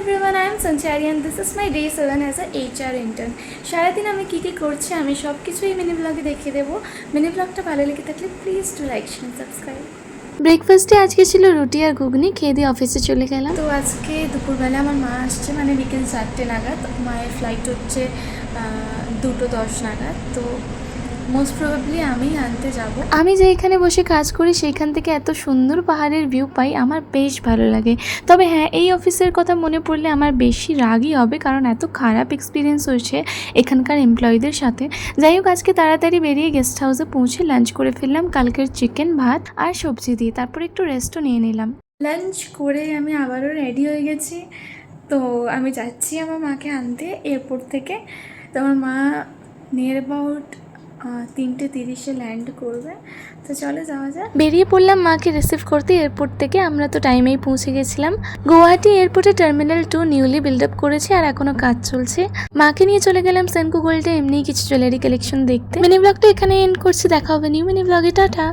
everyone, I am Sanchari and this is my day 7 as a HR intern. সারাদিন আমি কী কী করছি আমি সব কিছুই মিনি ব্লগে দেখিয়ে দেবো। মিনি ব্লগটা ভালো লেগে থাকলে please to like share subscribe. ব্রেকফাস্টে আজকে ছিল রুটি আর ঘুগনি, খেয়ে দিয়ে অফিসে চলে গেলাম। তো আজকে দুপুরবেলা আমার মা আসছে, মানে বিকেল 4টে নাগাদ। মায়ের ফ্লাইট হচ্ছে 2:10 নাগাদ। তো মোস্ট প্রবাবলি আমি আনতে যাব। আমি যেখানে বসে কাজ করি সেইখান থেকে এত সুন্দর পাহাড়ের ভিউ পাই, আমার বেশ ভালো লাগে। তবে হ্যাঁ, এই অফিসের কথা মনে পড়লে আমার বেশি রাগই হবে, কারণ এত খারাপ এক্সপিরিয়েন্স হয়েছে এখানকার এমপ্লয়ীদের সাথে। যাই হোক, আজকে তাড়াতাড়ি বেরিয়ে গেস্ট হাউসে পৌঁছে লাঞ্চ করে ফেললাম কালকের চিকেন, ভাত আর সবজি দিয়ে। তারপর একটু রেস্টও নিয়ে নিলাম। লাঞ্চ করে আমি আবারও রেডি হয়ে গেছি। তো আমি যাচ্ছি আমার মাকে আনতে এয়ারপোর্ট থেকে। তো আমার মা নিয়ার অ্যাবাউট 3:30 ল্যান্ড করবে। তো চলে যাওয়া যায়। বেরিয়ে পড়লাম মাকে রিসিভ করতে এয়ারপোর্ট থেকে। আমরা তো টাইমেই পৌঁছে গেছিলাম। গুয়াহাটি এয়ারপোর্টে টার্মিনাল 2 নিউলি বিল্ড আপ করেছে আর এখনো কাজ চলছে। মাকে নিয়ে চলে গেলাম সেনকো গোল্ডে এমনি কিছু জুয়েলারি কালেকশন দেখতে। মিনি ব্লগটা এখানে এন্ড করছি, দেখা হবে নিউ মিনি ব্লগে। টাটা।